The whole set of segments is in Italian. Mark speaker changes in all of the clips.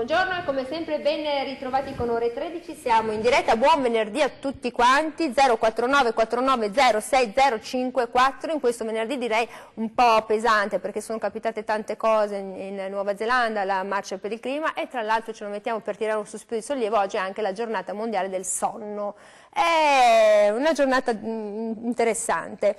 Speaker 1: Buongiorno e come sempre ben ritrovati con Ore 13, siamo in diretta, buon venerdì a tutti quanti, 049 490 6054, in questo venerdì direi un po' pesante perché sono capitate tante cose in Nuova Zelanda, la marcia per il clima e tra l'altro ce lo mettiamo per tirare un sospiro di sollievo, oggi è anche la giornata mondiale del sonno. È una giornata interessante.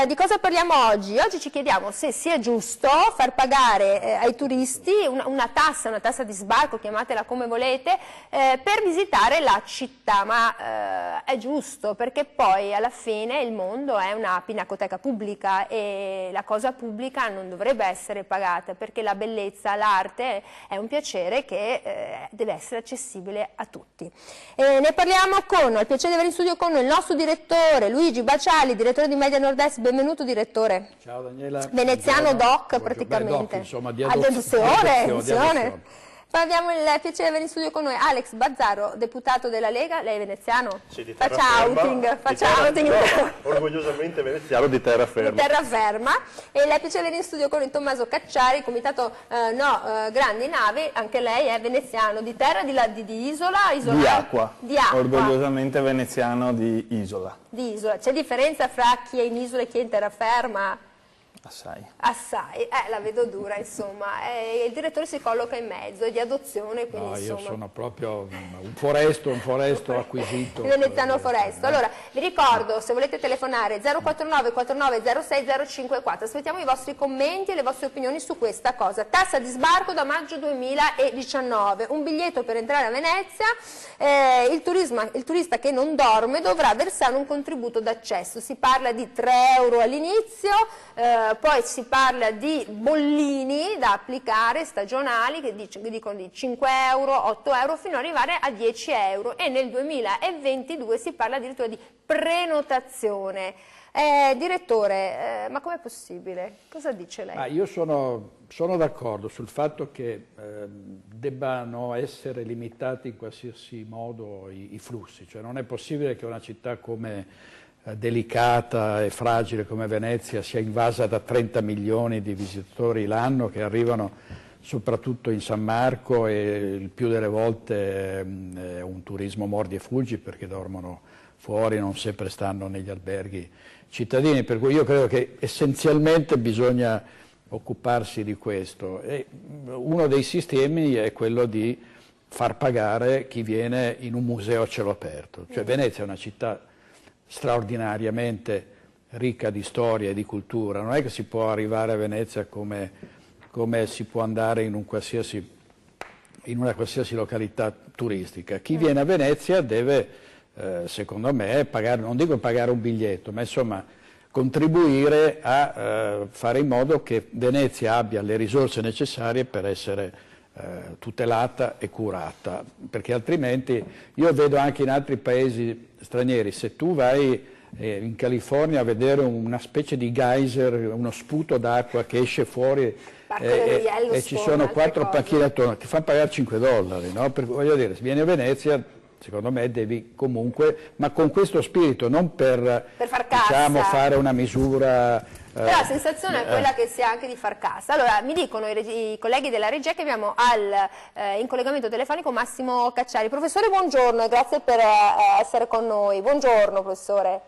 Speaker 1: Di cosa parliamo oggi? Oggi ci chiediamo se sia giusto far pagare ai turisti una tassa di sbarco, chiamatela come volete, per visitare la città, ma è giusto perché poi alla fine il mondo è una pinacoteca pubblica e la cosa pubblica non dovrebbe essere pagata perché la bellezza, l'arte è un piacere che deve essere accessibile a tutti. Ne parliamo con, ho il piacere di avere in studio con noi il nostro direttore Luigi Baciali, direttore di Media Nord-Est. Benvenuto direttore.
Speaker 2: Ciao Daniela.
Speaker 1: Veneziano doc praticamente.
Speaker 2: Doc, insomma, di
Speaker 1: adozione. Poi abbiamo il piacere di avere in studio con noi Alex Bazzaro, deputato della Lega. Lei è veneziano?
Speaker 3: Sì, di
Speaker 1: terraferma. Faccia outing.
Speaker 3: No, orgogliosamente veneziano di terraferma.
Speaker 1: Di terraferma. E lei è piacere di avere in studio con noi Tommaso Cacciari, comitato Grandi Navi. Anche lei è veneziano di terra, di isola?
Speaker 4: Di acqua.
Speaker 1: Di acqua.
Speaker 4: Orgogliosamente veneziano di isola.
Speaker 1: Di isola. C'è differenza fra chi è in isola e chi è in terraferma?
Speaker 4: Assai.
Speaker 1: Assai, la vedo dura insomma, il direttore si colloca in mezzo, è di adozione, quindi
Speaker 2: no,
Speaker 1: insomma...
Speaker 2: io sono proprio un foresto acquisito.
Speaker 1: Il veneziano foresto. Allora, vi ricordo, se volete telefonare 049 49 06 054, aspettiamo i vostri commenti e le vostre opinioni su questa cosa. Tassa di sbarco da maggio 2019, un biglietto per entrare a Venezia, il turista che non dorme dovrà versare un contributo d'accesso, si parla di 3 euro all'inizio, poi si parla di bollini da applicare stagionali che dicono di 5 euro, 8 euro fino ad arrivare a 10 euro e nel 2022 si parla addirittura di prenotazione. Direttore, ma com'è possibile? Cosa dice lei?
Speaker 2: Io sono d'accordo sul fatto che debbano essere limitati in qualsiasi modo i flussi, cioè non è possibile che una città come delicata e fragile come Venezia sia invasa da 30 milioni di visitatori l'anno che arrivano soprattutto in San Marco e il più delle volte è un turismo mordi e fuggi perché dormono fuori, non sempre stanno negli alberghi cittadini, per cui io credo che essenzialmente bisogna occuparsi di questo e uno dei sistemi è quello di far pagare chi viene in un museo a cielo aperto, cioè Venezia è una città straordinariamente ricca di storia e di cultura, non è che si può arrivare a Venezia come si può andare in una qualsiasi località turistica. Chi viene a Venezia deve, secondo me, pagare, non dico pagare un biglietto, ma insomma contribuire a fare in modo che Venezia abbia le risorse necessarie per essere tutelata e curata, perché altrimenti io vedo anche in altri paesi stranieri, se tu vai in California a vedere una specie di geyser, uno sputo d'acqua che esce fuori e ci sono 4 panchine attorno, ti fanno pagare $5, no? Voglio dire, se vieni a Venezia secondo me devi comunque, ma con questo spirito, non per
Speaker 1: far cassa,
Speaker 2: diciamo, fare una misura...
Speaker 1: Però la sensazione è quella che sia anche di far cassa. Allora, mi dicono i colleghi della regia che abbiamo in collegamento telefonico Massimo Cacciari. Professore, buongiorno e grazie per essere con noi. Buongiorno, professore.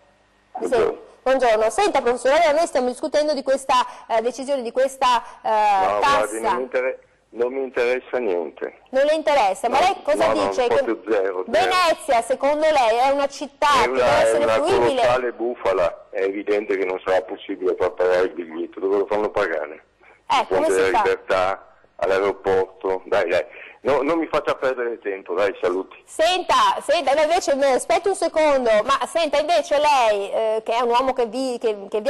Speaker 1: Buongiorno. Senta, professore, noi stiamo discutendo di questa decisione, di questa tassa.
Speaker 3: Guardi, non mi interessa niente.
Speaker 1: Non le interessa? Ma lei cosa dice?
Speaker 3: Zero.
Speaker 1: Venezia, secondo lei, è una città che deve essere fruibile?
Speaker 3: È una colossale bufala, è evidente che non sarà possibile far pagare il biglietto, dove lo fanno pagare?
Speaker 1: Come si fa?
Speaker 3: Libertà, all'aeroporto, dai. No, non mi faccia perdere tempo, dai, saluti.
Speaker 1: Senta, invece, aspetti un secondo, ma senta invece lei, che è un uomo che viaggia, che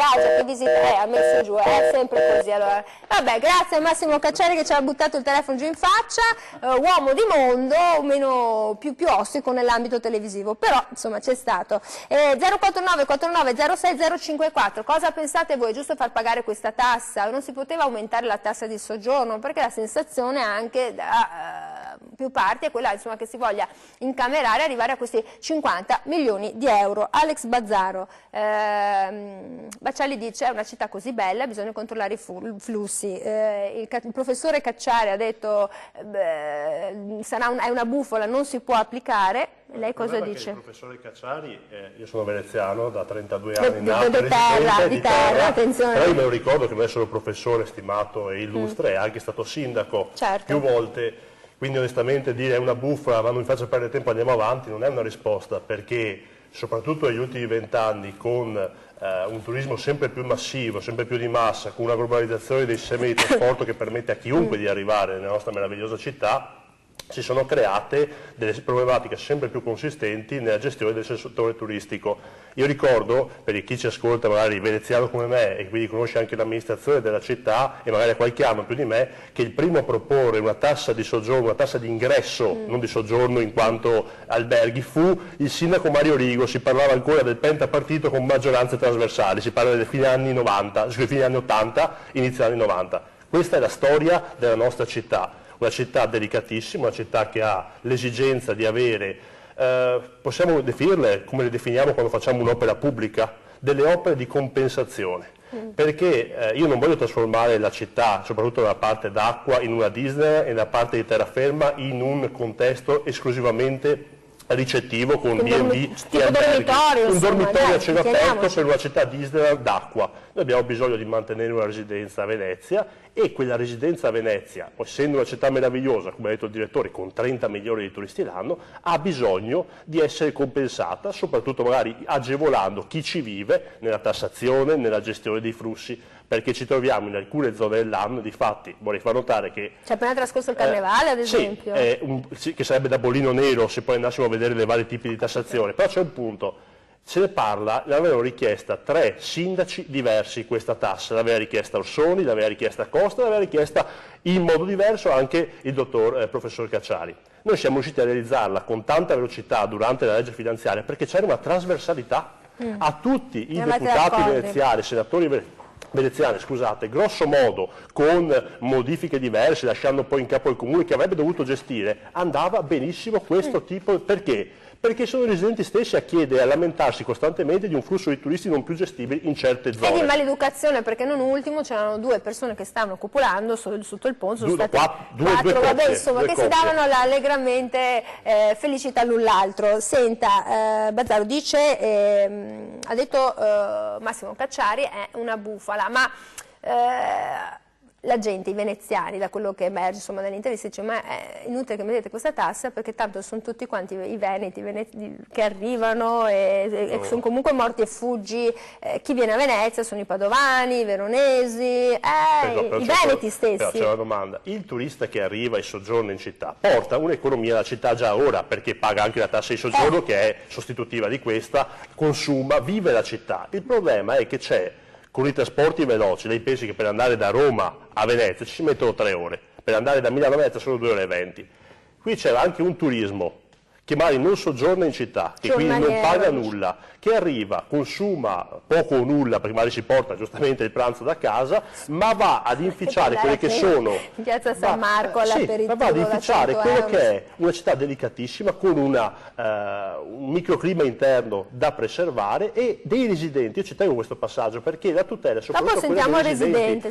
Speaker 1: visita, ha messo giù, è sempre così, allora. Vabbè, grazie a Massimo Cacciari che ci ha buttato il telefono giù in faccia, uomo di mondo, meno più ostico nell'ambito televisivo, però insomma c'è stato. 049 49 06 054, cosa pensate voi? È giusto far pagare questa tassa? Non si poteva aumentare la tassa di soggiorno? Perché la sensazione è anche più parti è quella insomma, che si voglia incamerare e arrivare a questi 50 milioni di euro. Alex Bazzaro, Bacciali dice è una città così bella, bisogna controllare i flussi. Il professore Cacciari ha detto è una bufala, non si può applicare. Lei cosa dice?
Speaker 5: Il professore Cacciari, io sono veneziano da 32 anni, nato
Speaker 1: di terra, attenzione.
Speaker 5: Però io me lo ricordo che non è solo professore stimato e illustre, è anche stato sindaco più volte, quindi onestamente dire è una bufala ma non mi faccia perdere tempo, andiamo avanti, non è una risposta, perché soprattutto negli ultimi 20 anni con un turismo sempre più massivo, sempre più di massa, con una globalizzazione dei sistemi di trasporto che permette a chiunque di arrivare nella nostra meravigliosa città, si sono create delle problematiche sempre più consistenti nella gestione del settore turistico. Io ricordo, per chi ci ascolta magari veneziano come me e quindi conosce anche l'amministrazione della città e magari qualche anno più di me, che il primo a proporre una tassa di soggiorno, una tassa di ingresso, non di soggiorno in quanto alberghi, fu il sindaco Mario Rigo. Si parlava ancora del pentapartito con maggioranze trasversali, si parla dei fine anni 90, fine anni 80, inizio anni 90. Questa è la storia della nostra città. Una città delicatissima, una città che ha l'esigenza di avere, possiamo definirle come le definiamo quando facciamo un'opera pubblica, delle opere di compensazione. Perché io non voglio trasformare la città, soprattutto nella parte d'acqua, in una Disney e nella parte di terraferma in un contesto esclusivamente ricettivo con B&B e alberghi, un dormitorio a cielo aperto per una città Disneyland d'acqua. Noi abbiamo bisogno di mantenere una residenza a Venezia e quella residenza a Venezia, essendo una città meravigliosa, come ha detto il direttore, con 30 milioni di turisti l'anno, ha bisogno di essere compensata, soprattutto magari agevolando chi ci vive nella tassazione, nella gestione dei flussi, perché ci troviamo in alcune zone dell'anno, difatti vorrei far notare che...
Speaker 1: C'è appena trascorso il carnevale, ad esempio.
Speaker 5: Sì, che sarebbe da bollino nero se poi andassimo a vedere le vari tipi di tassazione, però c'è un punto, se ne parla, l'avevano richiesta 3 sindaci diversi questa tassa, l'aveva richiesta Orsoni, l'aveva richiesta Costa, l'aveva richiesta in modo diverso anche il professor Cacciari. Noi siamo riusciti a realizzarla con tanta velocità durante la legge finanziaria perché c'era una trasversalità a tutti i deputati veneziani, senatori veneziani, scusate, grosso modo con modifiche diverse, lasciando poi in capo il comune che avrebbe dovuto gestire, andava benissimo questo tipo, perché? Perché sono i residenti stessi a chiedere, a lamentarsi costantemente di un flusso di turisti non più gestibile in certe zone.
Speaker 1: E di maleducazione, perché non ultimo c'erano 2 persone che stavano copulando sotto il ponte, sono state 4, vabbè, insomma, che si davano allegramente felicità l'un l'altro. Senta, Bazzaro dice, ha detto Massimo Cacciari, è una bufala, ma... la gente, i veneziani, da quello che emerge insomma dall'intervista, dice ma è inutile che mettete questa tassa perché tanto sono tutti quanti i veneti che arrivano e sono comunque morti e fuggi, chi viene a Venezia sono i padovani, i veronesi, i veneti stessi.
Speaker 5: Però c'è una domanda, il turista che arriva e soggiorna in città porta un'economia alla città già ora, perché paga anche la tassa di soggiorno che è sostitutiva di questa, consuma, vive la città. Il problema è che c'è con i trasporti veloci, lei pensi che per andare da Roma a Venezia ci mettono 3 ore, per andare da Milano a Venezia sono 2 ore e 20. Qui c'è anche un turismo che magari non soggiorna in città, che quindi non paga nulla, che arriva, consuma poco o nulla, perché magari si porta giustamente il pranzo da casa, ma va ad inficiare quelle che sono...
Speaker 1: In piazza San Marco all'aperitivo,
Speaker 5: ma va ad inficiare quello che è una città delicatissima, con un microclima interno da preservare e dei residenti. Io ci tengo questo passaggio, perché la tutela è soprattutto
Speaker 1: sentiamo il residente,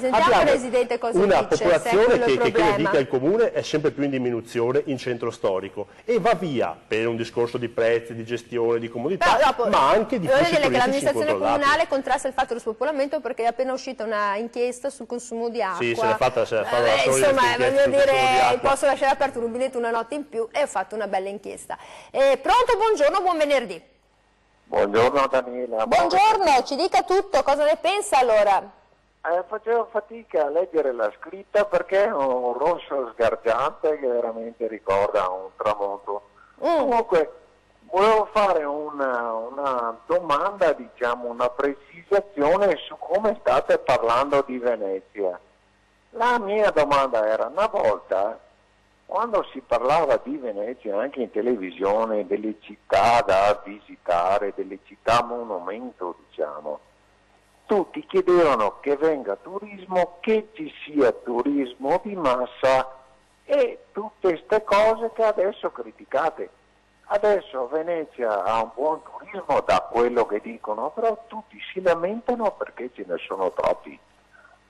Speaker 1: cosa
Speaker 5: una
Speaker 1: dice,
Speaker 5: popolazione che come dica il comune è sempre più in diminuzione in centro storico e va via per un discorso di prezzi, di gestione, di comodità, ma anche di flussi turistici incontrollati.
Speaker 1: L'amministrazione comunale contrasta il fatto dello spopolamento perché è appena uscita una inchiesta sul consumo di acqua.
Speaker 5: Sì, se l'è fatta
Speaker 1: insomma, voglio dire, posso lasciare aperto un rubinetto una notte in più e ho fatto una bella inchiesta. Pronto, buongiorno, buon venerdì.
Speaker 3: Buongiorno Daniela.
Speaker 1: Buongiorno, ci dica tutto, cosa ne pensa allora?
Speaker 3: Facevo fatica a leggere la scritta perché è un rosso sgargiante che veramente ricorda un tramonto. Comunque volevo fare una domanda, diciamo una precisazione su come state parlando di Venezia. La mia domanda era, una volta quando si parlava di Venezia anche in televisione, delle città da visitare, delle città monumento, diciamo, tutti chiedevano che venga turismo, che ci sia turismo di massa e tutti queste cose che adesso criticate. Adesso Venezia ha un buon turismo da quello che dicono, però tutti si lamentano perché ce ne sono troppi.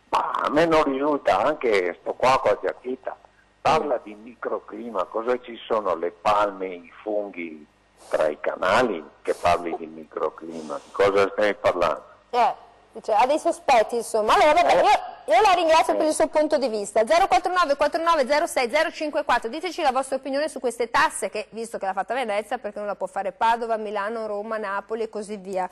Speaker 3: Ma a me non risulta, anche sto qua con la giacchetta, parla di microclima, cosa ci sono le palme, i funghi tra i canali che parli di microclima? Di cosa stai parlando?
Speaker 1: Cioè, ha dei sospetti, insomma. Allora, vabbè, io la ringrazio per il suo punto di vista. 049 49 06 054, diteci la vostra opinione su queste tasse che, visto che l'ha fatta Venezia, perché non la può fare Padova, Milano, Roma, Napoli e così via.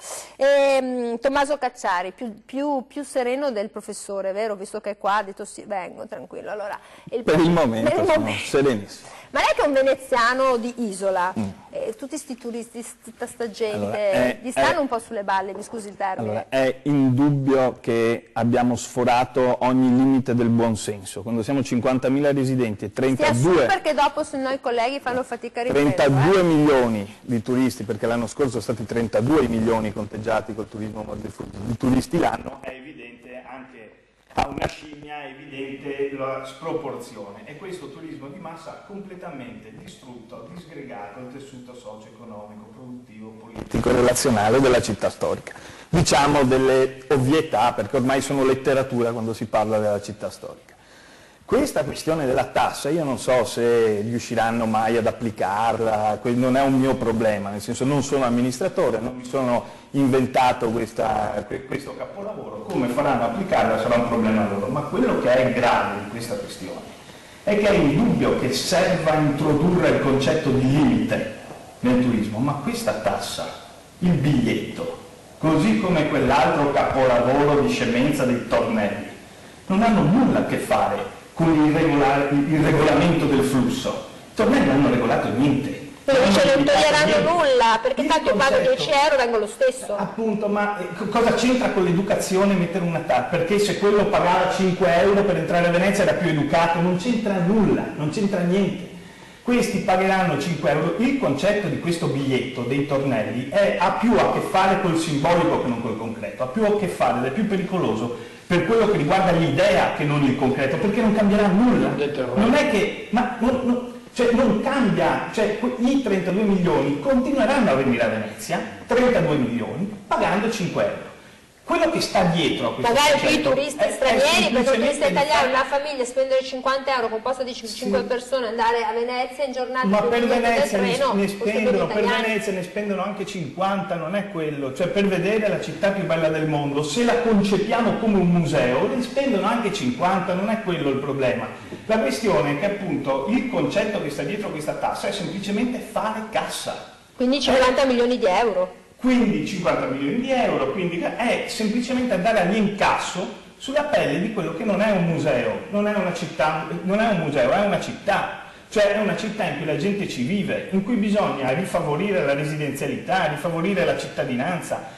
Speaker 1: Tommaso Cacciari, più sereno del professore, vero? Visto che è qua, ha detto sì, vengo, tranquillo. Allora,
Speaker 4: per il momento sono serenissimo.
Speaker 1: Ma lei che è un veneziano di isola, tutti questi turisti, tutta sta gente, gli stanno un po' sulle balle, mi scusi il termine.
Speaker 4: Allora, è indubbio che abbiamo sforato ogni limite del buonsenso. Quando siamo 50.000 residenti e 32...
Speaker 1: perché dopo se noi colleghi fanno fatica a riprendere.
Speaker 4: 32 milioni di turisti, perché l'anno scorso sono stati 32 milioni conteggiati col turismo di turisti l'anno, è evidente anche... a una scimmia, è evidente la sproporzione, e questo turismo di massa ha completamente distrutto, disgregato il tessuto socio-economico, produttivo, politico e relazionale della città storica. Diciamo delle ovvietà, perché ormai sono letteratura quando si parla della città storica. Questa questione della tassa, io non so se riusciranno mai ad applicarla, non è un mio problema, nel senso non sono amministratore, non mi sono inventato questo capolavoro, come faranno ad applicarla sarà un problema loro, ma quello che è grave di questa questione è che è indubbio che serva introdurre il concetto di limite nel turismo, ma questa tassa, il biglietto, così come quell'altro capolavoro di scemenza dei tornelli, non hanno nulla a che fare con il regolamento del flusso. I tornelli non hanno regolato niente.
Speaker 1: Però dice non toglieranno nulla, perché tanto pago 10 euro, vengo lo stesso.
Speaker 4: Appunto, ma cosa c'entra con l'educazione mettere una tassa? Perché se quello pagava 5 euro per entrare a Venezia era più educato, non c'entra nulla, non c'entra niente. Questi pagheranno 5 euro. Il concetto di questo biglietto dei tornelli ha più a che fare col simbolico che non col concreto, ha più a che fare, ed è più pericoloso per quello che riguarda l'idea che non il concreto, perché non cambierà nulla. Non è che... cioè non cambia, cioè i 32 milioni continueranno a venire a Venezia, 32 milioni, pagando 5 euro. Quello che sta dietro a questo
Speaker 1: magari più i turisti stranieri, perché un turista italiano, una famiglia, spendere 50 euro con posto di 5 persone, andare a Venezia in giornata,
Speaker 4: ma per Venezia ne spendono anche 50, non è quello, cioè per vedere la città più bella del mondo, se la concepiamo come un museo, ne spendono anche 50, non è quello il problema. La questione è che appunto il concetto che sta dietro questa tassa è semplicemente fare cassa.
Speaker 1: Quindi 50 milioni di euro.
Speaker 4: Quindi 50 milioni di euro, quindi è semplicemente andare all'incasso sulla pelle di quello che non è un museo, non è una città, non è un museo, è una città, cioè è una città in cui la gente ci vive, in cui bisogna rifavorire la residenzialità, rifavorire la cittadinanza.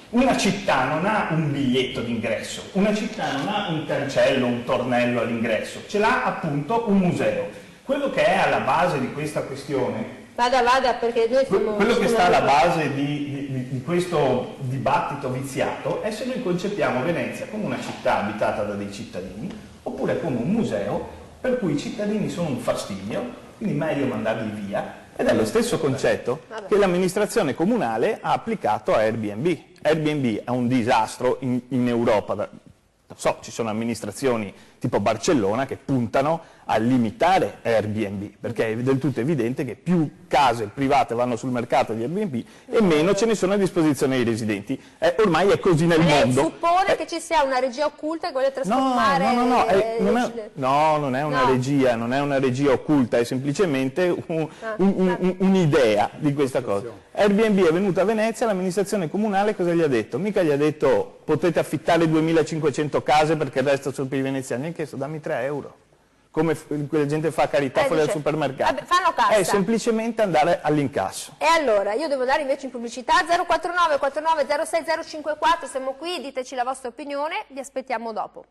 Speaker 4: Una città non ha un biglietto d'ingresso, una città non ha un cancello, un tornello all'ingresso, ce l'ha appunto un museo. Quello che è alla base di questa questione...
Speaker 1: Vada, perché noi siamo...
Speaker 4: Quello che sta alla base di questo dibattito viziato è se noi concepiamo Venezia come una città abitata da dei cittadini oppure come un museo per cui i cittadini sono un fastidio, quindi meglio mandarli via, ed è lo stesso concetto che l'amministrazione comunale ha applicato a Airbnb. Airbnb è un disastro in Europa. So, ci sono amministrazioni tipo Barcellona che puntano a limitare Airbnb, perché è del tutto evidente che più case private vanno sul mercato di Airbnb e meno ce ne sono a disposizione ai residenti. Ormai è così nel mondo.
Speaker 1: Lei suppone che ci sia una regia occulta che vuole trasformare...
Speaker 4: No, non è una regia, non è una regia occulta, è semplicemente un'idea di questa cosa. Airbnb è venuto a Venezia, l'amministrazione comunale cosa gli ha detto? Mica gli ha detto potete affittare 2500 case perché il resto sono per i veneziani, gli ha chiesto dammi 3 euro. Come quella gente fa carità fuori dal supermercato.
Speaker 1: Vabbè, fanno cassa.
Speaker 4: È semplicemente andare all'incasso.
Speaker 1: E allora, io devo andare invece in pubblicità, 049 49 06 054, siamo qui, diteci la vostra opinione, vi aspettiamo dopo.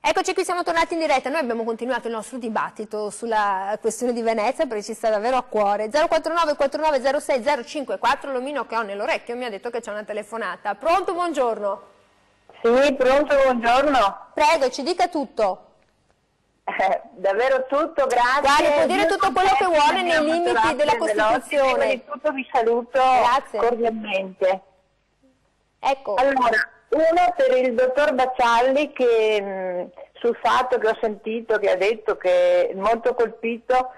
Speaker 1: Eccoci qui, siamo siamo tornati in diretta, noi abbiamo continuato il nostro dibattito sulla questione di Venezia perché ci sta davvero a cuore. 049 49 06 054, l'omino che ho nell'orecchio mi ha detto che c'è una telefonata. Pronto, buongiorno?
Speaker 6: Sì, pronto, buongiorno.
Speaker 1: Prego, ci dica tutto.
Speaker 6: Davvero tutto, grazie.
Speaker 1: Guardi, può dire tutto quello che vuole nei limiti della Costituzione.
Speaker 6: Prima di tutto vi saluto cordialmente.
Speaker 1: Ecco.
Speaker 6: Allora, uno per il dottor Baccialli che sul fatto che ho sentito che ha detto che è molto colpito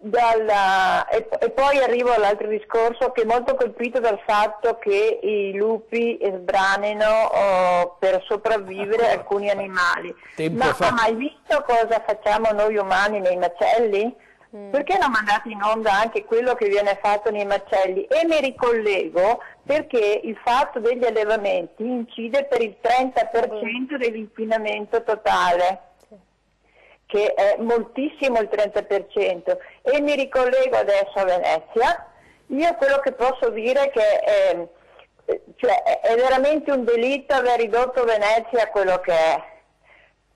Speaker 6: e poi arrivo all'altro discorso, che è molto colpito dal fatto che i lupi sbranino per sopravvivere alcuni animali. Ma ha mai visto cosa facciamo noi umani nei macelli? Perché non mandate in onda anche quello che viene fatto nei macelli? E mi ricollego perché il fatto degli allevamenti incide per il 30% dell'inquinamento totale, che è moltissimo il 30%, e mi ricollego adesso a Venezia. Io quello che posso dire è che è veramente un delitto aver ridotto Venezia a quello che è.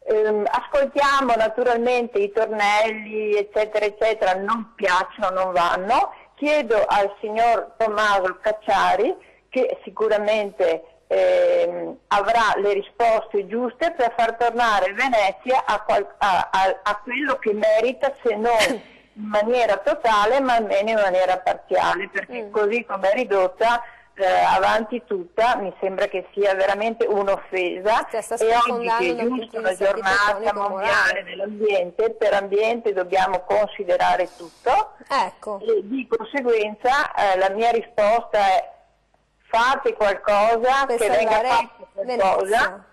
Speaker 6: Ascoltiamo naturalmente i tornelli eccetera eccetera, non piacciono, non vanno. Chiedo al signor Tommaso Cacciari, che sicuramente avrà le risposte giuste per far tornare Venezia a quello che merita, se non in maniera totale ma almeno in maniera parziale, perché così come è ridotta avanti tutta mi sembra che sia veramente un'offesa. E oggi che è giusto la giornata mondiale dell'ambiente, per ambiente dobbiamo considerare tutto,
Speaker 1: ecco.
Speaker 6: E di conseguenza la mia risposta è: fate qualcosa, che venga fatto qualcosa,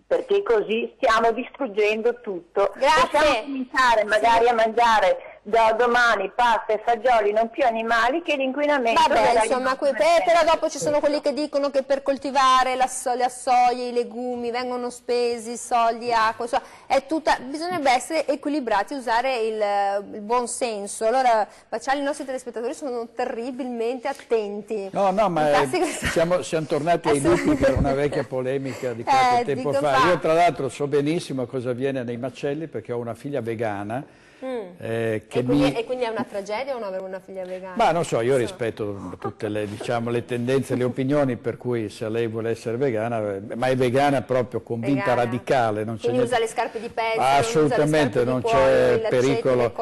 Speaker 6: perché così stiamo distruggendo tutto.
Speaker 1: Grazie.
Speaker 6: Possiamo cominciare magari a mangiare da domani pasta e fagioli, non più animali, che l'inquinamento...
Speaker 1: Vabbè, insomma, però dopo ci sono quelli che dicono che per coltivare la soia, i legumi vengono spesi soldi, acqua, è tutta, bisognerebbe essere equilibrati, usare il buon senso. Allora, Baccialli, i nostri telespettatori sono terribilmente attenti.
Speaker 2: No, ma siamo tornati ai lupi, che era una vecchia polemica di qualche tempo fa. Io tra l'altro so benissimo cosa avviene nei macelli, perché ho una figlia vegana.
Speaker 1: E quindi è una tragedia non avere una figlia vegana?
Speaker 2: Ma non so, io rispetto tutte le tendenze, le opinioni, per cui se lei vuole essere vegana, ma è vegana proprio convinta, radicale. Non
Speaker 1: quindi usa le scarpe di pezzo?
Speaker 2: Assolutamente, non c'è pericolo,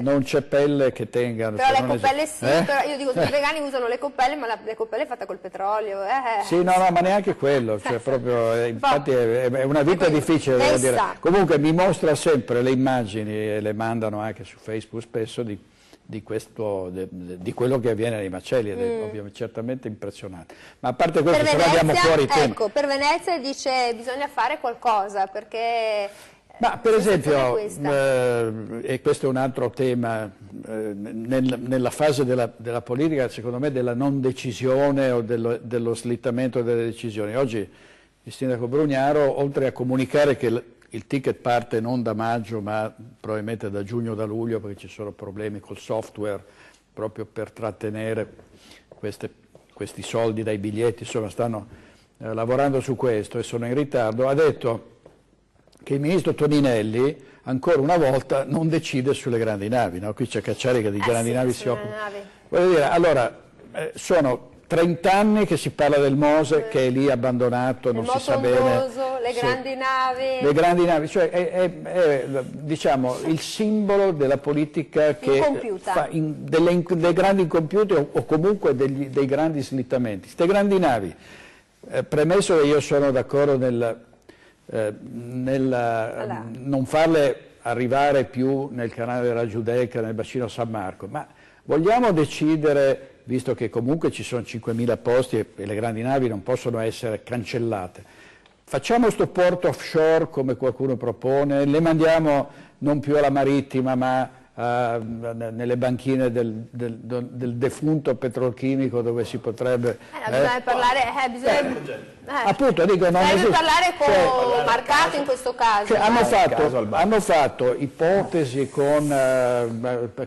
Speaker 2: non c'è pelle che tenga.
Speaker 1: Però le coppelle sì, però io dico, tutti i vegani usano le coppelle, ma le coppelle è fatta col petrolio.
Speaker 2: Sì, no, ma neanche quello, cioè proprio, infatti è una vita difficile, devo dire. Comunque mi mostra sempre le immagini e le mandano anche su Facebook spesso di quello che avviene nei macelli, ed è ovviamente certamente impressionante. Ma a parte questo, se andiamo fuori tema.
Speaker 1: Ecco, per Venezia dice bisogna fare qualcosa, perché...
Speaker 2: Ma per esempio, e questo è un altro tema, nella fase della politica, secondo me, della non decisione o dello slittamento delle decisioni. Oggi il sindaco Brugnaro, oltre a comunicare che il ticket parte non da maggio ma probabilmente da giugno o da luglio, perché ci sono problemi col software proprio per trattenere questi soldi dai biglietti, insomma stanno lavorando su questo e sono in ritardo. Ha detto che il ministro Toninelli ancora una volta non decide sulle grandi navi, no? Qui c'è Cacciari che di grandi navi si occupa. Voglio dire, allora, sono 30 anni che si parla del Mose, che è lì abbandonato, non si sa bene.
Speaker 1: Le grandi navi.
Speaker 2: Le grandi navi, cioè è diciamo il simbolo della politica che fa dei grandi incompiuti o comunque dei grandi slittamenti. Queste grandi navi, premesso che io sono d'accordo non farle arrivare più nel canale della Giudecca, nel bacino San Marco, ma vogliamo decidere, visto che comunque ci sono 5.000 posti e le grandi navi non possono essere cancellate, facciamo questo porto offshore come qualcuno propone, le mandiamo non più alla marittima ma nelle banchine del defunto petrolchimico, dove si potrebbe...
Speaker 1: bisogna parlare...
Speaker 2: appunto, dico, non
Speaker 1: bisogna parlare con Marcato in questo caso.
Speaker 2: Hanno fatto ipotesi con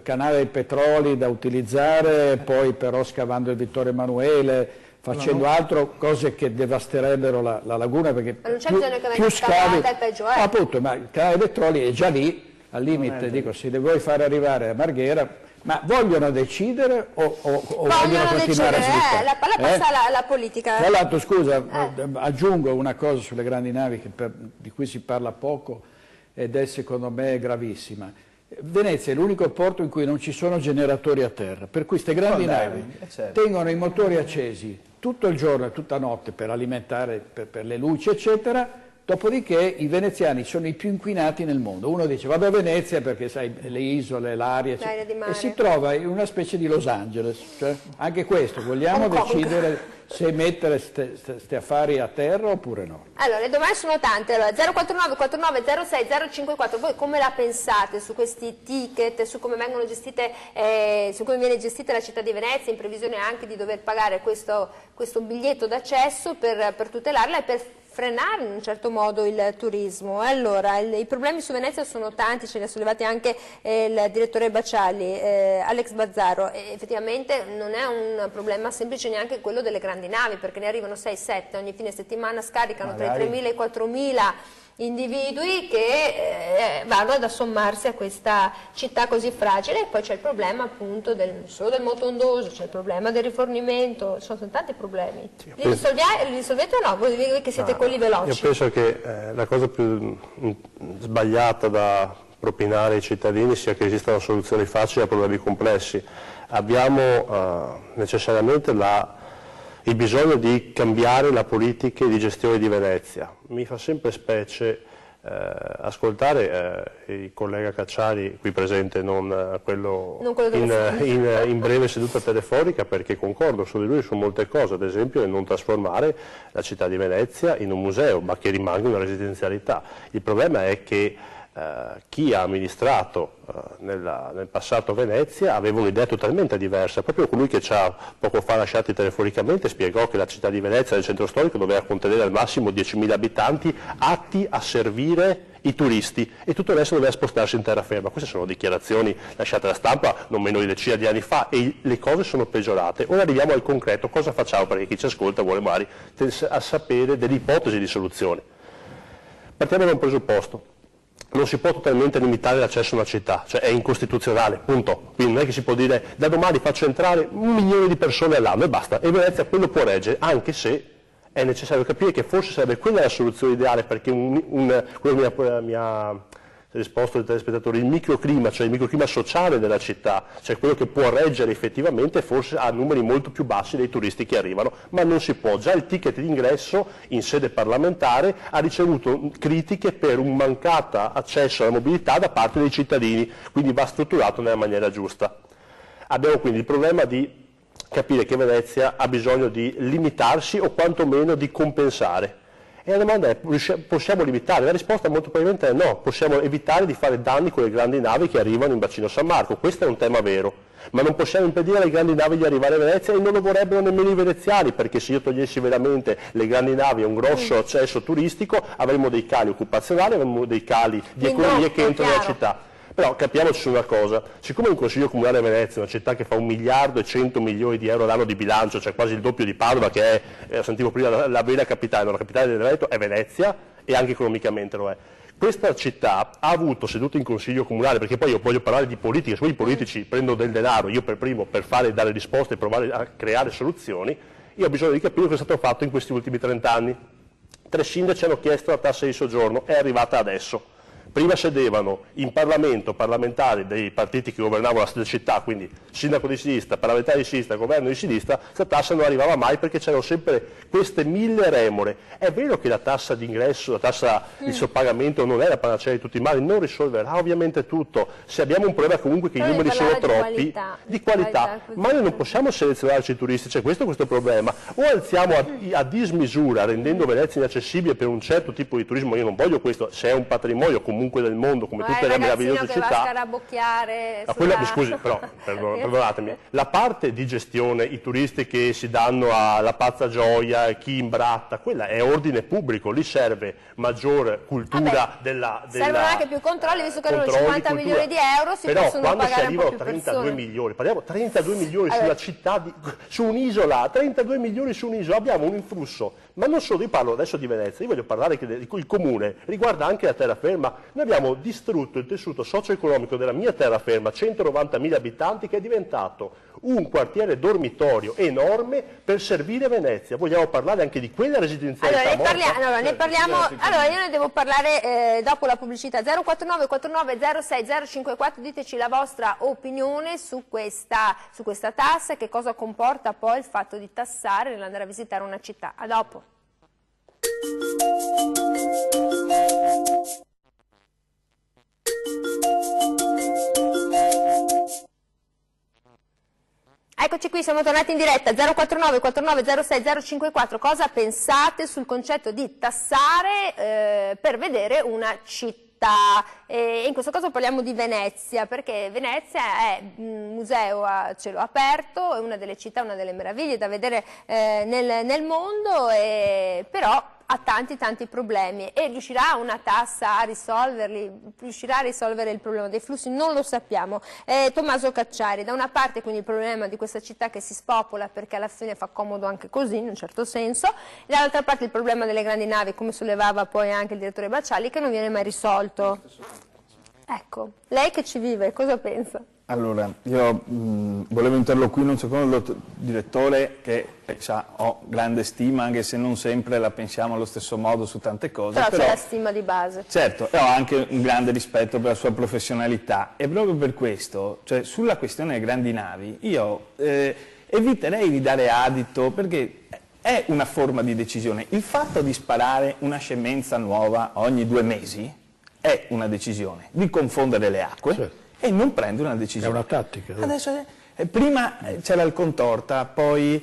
Speaker 2: canale dei petroli da utilizzare, poi però scavando il Vittorio Emanuele, facendo altro, cose che devasterebbero la laguna, perché
Speaker 1: ma non c'è bisogno che venga scavata, è peggio è.
Speaker 2: Appunto, ma il canale Vettroli è già lì, al limite, dico, se le vuoi fare arrivare a Marghera, ma vogliono decidere o vogliono continuare a sviluppare?
Speaker 1: La palla passa alla politica.
Speaker 2: Tra l'altro, scusa, aggiungo una cosa sulle grandi navi di cui si parla poco ed è secondo me gravissima. Venezia è l'unico porto in cui non ci sono generatori a terra, per cui queste grandi navi tengono i motori accesi tutto il giorno e tutta notte per alimentare, per le luci eccetera. Dopodiché i veneziani sono i più inquinati nel mondo. Uno dice vado a Venezia perché sai le isole, l'aria, e si trova in una specie di Los Angeles. Cioè, anche questo, vogliamo decidere se mettere questi affari a terra oppure no?
Speaker 1: Allora, le domande sono tante. Allora, 049 49 06 054, voi come la pensate su questi ticket, su come vengono gestite, su come viene gestita la città di Venezia, in previsione anche di dover pagare questo biglietto d'accesso per tutelarla e per frenare in un certo modo il turismo. Allora, i problemi su Venezia sono tanti, ce li ha sollevati anche il direttore Baciali, Alex Bazzaro, e effettivamente non è un problema semplice neanche quello delle grandi navi, perché ne arrivano 6-7 ogni fine settimana, scaricano tra i 3.000 e i 4.000 individui che vanno ad assommarsi a questa città così fragile. E poi c'è il problema appunto solo del moto ondoso, c'è il problema del rifornimento, sono tanti problemi. Li risolvete o no? Voi che siete quelli veloci?
Speaker 5: Io penso che la cosa più sbagliata da propinare ai cittadini sia che esistano soluzioni facili a problemi complessi. Abbiamo necessariamente il bisogno di cambiare la politica di gestione di Venezia. Mi fa sempre specie ascoltare il collega Cacciari, qui presente, non quello in breve seduta telefonica, perché concordo su di lui su molte cose, ad esempio nel non trasformare la città di Venezia in un museo, ma che rimanga una residenzialità. Il problema è che chi ha amministrato nel passato Venezia aveva un'idea totalmente diversa. Proprio colui che ci ha poco fa lasciati telefonicamente spiegò che la città di Venezia, nel centro storico, doveva contenere al massimo 10.000 abitanti atti a servire i turisti e tutto il resto doveva spostarsi in terraferma. Queste sono dichiarazioni lasciate alla stampa non meno di decine di anni fa e le cose sono peggiorate. Ora arriviamo al concreto, cosa facciamo? Perché chi ci ascolta vuole magari a sapere delle ipotesi di soluzione. Partiamo da un presupposto. Non si può totalmente limitare l'accesso a una città, cioè è incostituzionale, punto. Quindi non è che si può dire da domani faccio entrare 1 milione di persone all'anno e basta. E Venezia quello può reggere, anche se è necessario capire che forse sarebbe quella la soluzione ideale, perché quello che mi ha risposto ai telespettatori, il microclima, cioè il microclima sociale della città, cioè quello che può reggere effettivamente forse a numeri molto più bassi dei turisti che arrivano, ma non si può. Già il ticket d'ingresso in sede parlamentare ha ricevuto critiche per un mancato accesso alla mobilità da parte dei cittadini, quindi va strutturato nella maniera giusta. Abbiamo quindi il problema di capire che Venezia ha bisogno di limitarsi o quantomeno di compensare. E la domanda è, possiamo limitare? La risposta molto probabilmente è no, possiamo evitare di fare danni con le grandi navi che arrivano in bacino San Marco, questo è un tema vero, ma non possiamo impedire alle grandi navi di arrivare a Venezia e non lo vorrebbero nemmeno i veneziani, perché se io togliessi veramente le grandi navi e un grosso accesso turistico avremmo dei cali occupazionali, avremmo dei cali di economia che entrano nella città. Però capiamoci su una cosa, siccome un Consiglio Comunale a Venezia, una città che fa 1 miliardo e 100 milioni di euro l'anno di bilancio, cioè quasi il doppio di Padova, che è, sentivo prima, la vera capitale, la capitale del Veneto è Venezia e anche economicamente lo è. Questa città ha avuto, seduto in Consiglio Comunale, perché poi io voglio parlare di politica, se i politici prendono del denaro, io per primo, per dare risposte e provare a creare soluzioni, io ho bisogno di capire cosa è stato fatto in questi ultimi 30 anni. 3 sindaci hanno chiesto la tassa di soggiorno, è arrivata adesso. Prima sedevano in Parlamento parlamentari dei partiti che governavano la stessa città, quindi sindaco di sinistra, parlamentare di sinistra, governo di sinistra, questa tassa non arrivava mai perché c'erano sempre queste 1000 remore. È vero che la tassa d'ingresso, la tassa di soppagamento non è la panacea di tutti i mali, non risolverà ovviamente tutto. Se abbiamo un problema comunque che i numeri sono troppi, di qualità, ma noi non possiamo selezionarci i turisti, c'è questo problema. O alziamo a dismisura rendendo Venezia inaccessibile per un certo tipo di turismo, io non voglio questo, se è un patrimonio comunque comunque del mondo, come tutte le meravigliose città.
Speaker 1: Va a scarabocchiare
Speaker 5: mi scusi, però, perdonatemi, la parte di gestione, i turisti che si danno alla pazza gioia, chi imbratta, quella è ordine pubblico, lì serve maggiore cultura
Speaker 1: servono anche più controlli, visto che hanno 50 milioni di euro, si possono pagare un po' più persone. Però quando si arrivano a 32 milioni, parliamo 32 milioni sulla città, su un'isola, 32 milioni su un'isola, abbiamo un influsso, ma non solo, io parlo adesso di Venezia, io voglio parlare che il comune riguarda anche la terraferma. Noi abbiamo distrutto il tessuto socio-economico della mia terraferma, 190.000 abitanti, che è diventato un quartiere dormitorio enorme per servire Venezia. Vogliamo parlare anche di quella residenzialità? Allora, ne parliamo, io ne devo parlare dopo la pubblicità. 049 49 06 054, diteci la vostra opinione su questa tassa, che cosa comporta poi il fatto di tassare nell'andare a visitare una città. A dopo. Eccoci qui, siamo tornati in diretta. 049 49 06 054. Cosa pensate sul concetto di tassare per vedere una città? E in questo caso parliamo di Venezia, perché Venezia è un museo a cielo aperto, è una delle città, una delle meraviglie da vedere nel mondo, però ha tanti problemi, e riuscirà una tassa a risolverli? Riuscirà a risolvere il problema dei flussi? Non lo sappiamo. Tommaso Cacciari, da una parte quindi il problema di questa città che si spopola, perché alla fine fa comodo anche così in un certo senso, e dall'altra parte il problema delle grandi navi, come sollevava poi anche il direttore Bacciali, che non viene mai risolto. Ecco, lei che ci vive, cosa pensa?
Speaker 4: Allora, io volevo interloquire un secondo il direttore, che ho grande stima, anche se non sempre la pensiamo allo stesso modo su tante cose.
Speaker 1: Però c'è la stima di base.
Speaker 4: Certo, e ho anche un grande rispetto per la sua professionalità, e proprio per questo, cioè sulla questione delle grandi navi, io eviterei di dare adito, perché è una forma di decisione. Il fatto di sparare una scemenza nuova ogni 2 mesi è una decisione, di confondere le acque.
Speaker 2: Certo.
Speaker 4: E non prende una decisione.
Speaker 2: È una tattica.
Speaker 4: Adesso, prima c'era il Contorta, poi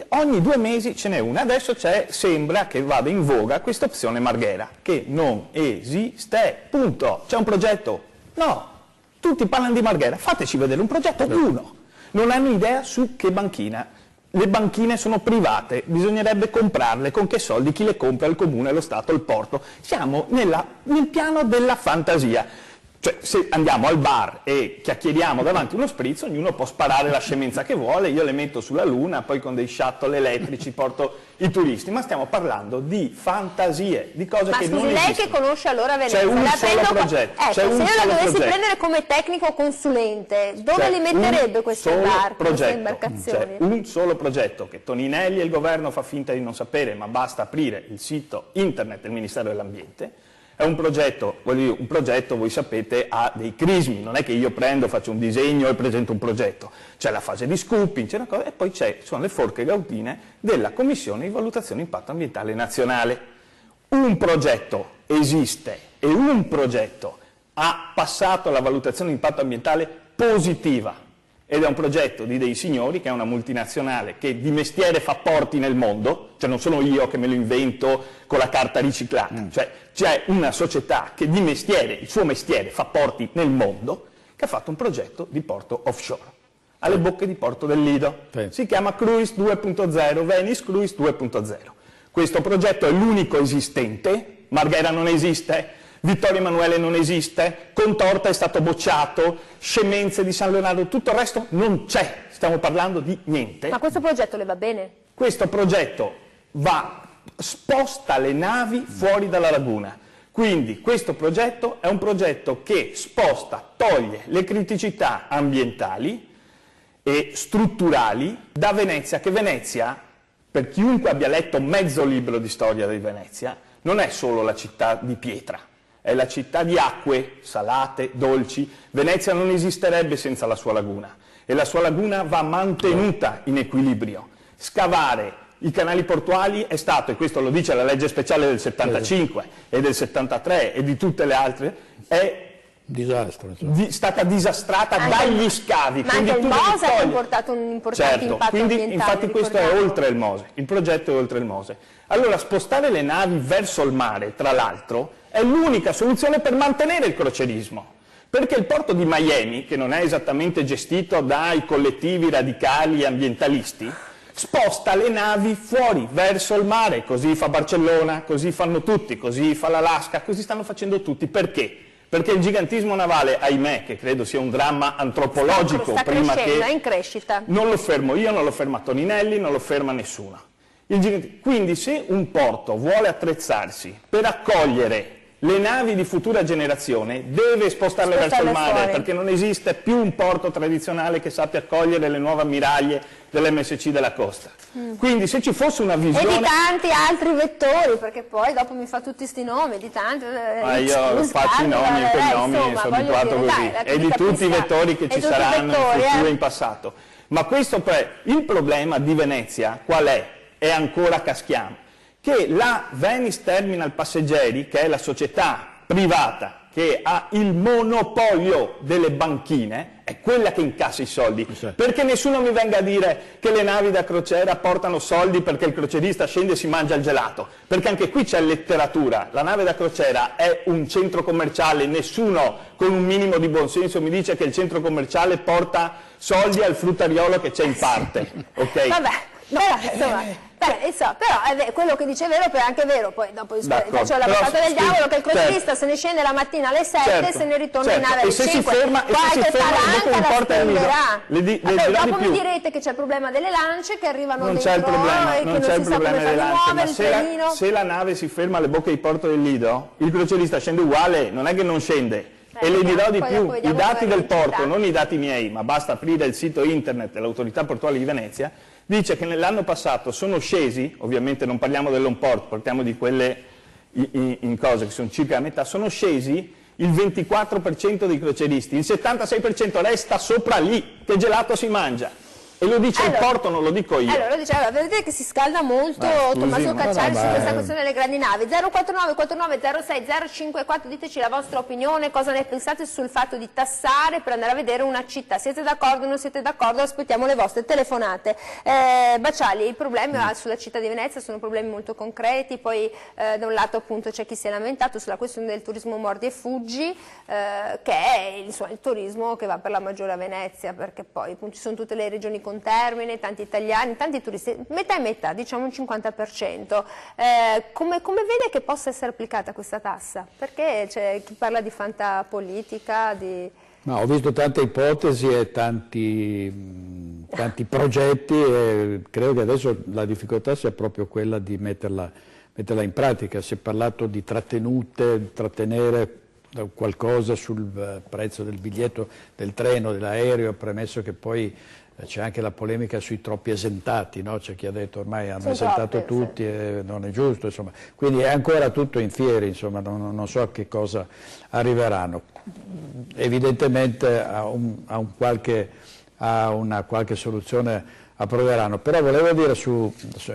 Speaker 4: ogni 2 mesi ce n'è una. Adesso sembra che vada in voga questa opzione Marghera, che non esiste, punto. C'è un progetto? No. Tutti parlano di Marghera, fateci vedere un progetto, uno. Non hanno idea su che banchina. Le banchine sono private, bisognerebbe comprarle, con che soldi, chi le compra, il comune, lo Stato, il porto. Siamo nel piano della fantasia. Cioè, se andiamo al bar e chiacchieriamo davanti a uno spritz, ognuno può sparare la scemenza che vuole, io le metto sulla luna, poi con dei shuttle elettrici porto i turisti, ma stiamo parlando di fantasie, di cose che non esistono.
Speaker 1: Ma scusi, lei che conosce allora Venezia,
Speaker 4: c'è un solo progetto.
Speaker 1: Ecco, se io la dovessi prendere come tecnico consulente, dove li metterebbe queste barche, queste imbarcazioni?
Speaker 4: C'è un solo progetto che Toninelli e il governo fa finta di non sapere, ma basta aprire il sito internet del Ministero dell'Ambiente. È un progetto, voi sapete, ha dei crismi, non è che io faccio un disegno e presento un progetto, c'è la fase di scooping, c'è una cosa, e poi sono le forche gaudine della Commissione di Valutazione Impatto Ambientale Nazionale. Un progetto esiste e un progetto ha passato la valutazione di impatto ambientale positiva, ed è un progetto di dei signori, che è una multinazionale che di mestiere fa porti nel mondo, cioè non sono io che me lo invento con la carta riciclata, cioè c'è una società che di mestiere, il suo mestiere fa porti nel mondo, che ha fatto un progetto di porto offshore, alle bocche di porto del Lido. Si chiama Cruise 2.0, Venice Cruise 2.0. Questo progetto è l'unico esistente, Marghera non esiste, Vittorio Emanuele non esiste, Contorta è stato bocciato, Scemenze di San Leonardo, tutto il resto non c'è, stiamo parlando di niente.
Speaker 1: Ma questo progetto le va bene?
Speaker 4: Questo progetto sposta le navi fuori dalla laguna, quindi questo progetto è un progetto che toglie le criticità ambientali e strutturali da Venezia, che Venezia, per chiunque abbia letto mezzo libro di storia di Venezia, non è solo la città di pietra, è la città di acque salate, dolci. Venezia non esisterebbe senza la sua laguna, e la sua laguna va mantenuta in equilibrio. Scavare i canali portuali è stato, e questo lo dice la legge speciale del 75 e del 73 e di tutte le altre, è stata disastrata dagli scavi.
Speaker 1: Ma anche il Mose ha comportato un importante impatto ambientale.
Speaker 4: Infatti questo è oltre il Mose, il progetto è oltre il Mose. Allora spostare le navi verso il mare, tra l'altro, è l'unica soluzione per mantenere il crocierismo. Perché il porto di Miami, che non è esattamente gestito dai collettivi radicali e ambientalisti, sposta le navi fuori, verso il mare, così fa Barcellona, così fanno tutti, così fa l'Alaska, così stanno facendo tutti. Perché? Perché il gigantismo navale, ahimè, che credo sia un dramma antropologico,
Speaker 1: sta crescendo, è in crescita.
Speaker 4: Non lo fermo io, non lo ferma Toninelli, non lo ferma nessuno. Quindi se un porto vuole attrezzarsi per accogliere le navi di futura generazione, deve spostarle verso il mare, fuori, perché non esiste più un porto tradizionale che sappia accogliere le nuove ammiraglie dell'MSC della costa. Quindi se ci fosse una visione...
Speaker 1: E di tanti altri vettori, perché poi dopo mi fa tutti sti nomi, di tanti...
Speaker 4: Ma io faccio i nomi e cognomi e sono abituato così. E di tutti i vettori che ci saranno in futuro e in passato. Ma questo il problema di Venezia qual è? E ancora caschiamo. Che la Venice Terminal Passeggeri, che è la società privata che ha il monopolio delle banchine, è quella che incassa i soldi. Perché nessuno mi venga a dire che le navi da crociera portano soldi perché il crocierista scende e si mangia il gelato. Perché anche qui c'è letteratura. La nave da crociera è un centro commerciale, nessuno con un minimo di buonsenso mi dice che il centro commerciale porta soldi al fruttariolo che c'è in parte. Okay?
Speaker 1: Vabbè, insomma... però quello che dice è vero, però è anche vero, poi dopo faccio l'avvocato del diavolo, che il crocierista se ne scende la mattina alle 7 e se ne ritorna in nave alle 5, qualche taranta la spenderà. Dopo mi direte che c'è il problema delle lance che arrivano dentro e che non si sa come farli muovere,
Speaker 4: ma se la nave si ferma alle bocche di porto del Lido, il crocierista scende uguale, non è che non scende. E le dirò di più, i dati del porto, non i dati miei, ma basta aprire il sito internet dell'autorità portuale di Venezia, dice che nell'anno passato sono scesi, ovviamente non parliamo dell'on port, parliamo di quelle in cose che sono circa la metà, sono scesi il 24% dei croceristi, il 76% resta sopra lì, che gelato si mangia. E lo dice il porto, non lo dico io.
Speaker 1: Allora, vedete che si scalda molto Tommaso Cacciari su questa questione delle grandi navi. 049 49 06 054, diteci la vostra opinione, cosa ne pensate sul fatto di tassare per andare a vedere una città. Siete d'accordo o non siete d'accordo? Aspettiamo le vostre telefonate. Baciali, il problema sulla città di Venezia sono problemi molto concreti, poi da un lato appunto c'è chi si è lamentato sulla questione del turismo mordi e fuggi, che è il turismo che va per la maggiore a Venezia, perché poi appunto ci sono tutte le regioni con termine, tanti italiani, tanti turisti, metà e metà, diciamo un 50%. Come vede che possa essere applicata questa tassa? Perché c'è chi parla di fantapolitica,
Speaker 2: No, ho visto tante ipotesi e tanti progetti e credo che adesso la difficoltà sia proprio quella di metterla in pratica. Si è parlato di trattenere qualcosa sul prezzo del biglietto del treno, dell'aereo, premesso che poi c'è anche la polemica sui troppi esentati, no? C'è chi ha detto ormai hanno esentato tutti e non è giusto, insomma. Quindi è ancora tutto in fieri, insomma, non so a che cosa arriveranno. Evidentemente a una qualche soluzione approveranno, però volevo dire,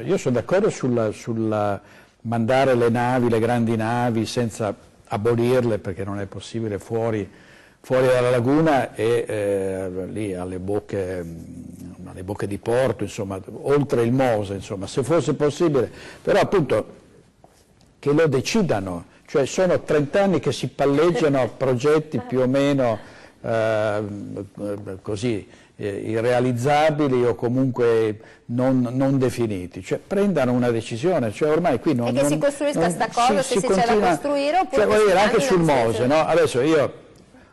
Speaker 2: io sono d'accordo sul mandare le navi, le grandi navi, senza abolirle, perché non è possibile fuori dalla laguna e lì alle bocche di porto, insomma, oltre il Mose, insomma, se fosse possibile, però appunto che lo decidano, cioè sono 30 anni che si palleggiano progetti più o meno così irrealizzabili o comunque non definiti, cioè prendano una decisione, cioè ormai qui non...
Speaker 1: E che si costruisca questa cosa, se c'è da costruire, oppure...
Speaker 2: Cioè, anche sul Mose, no? Adesso io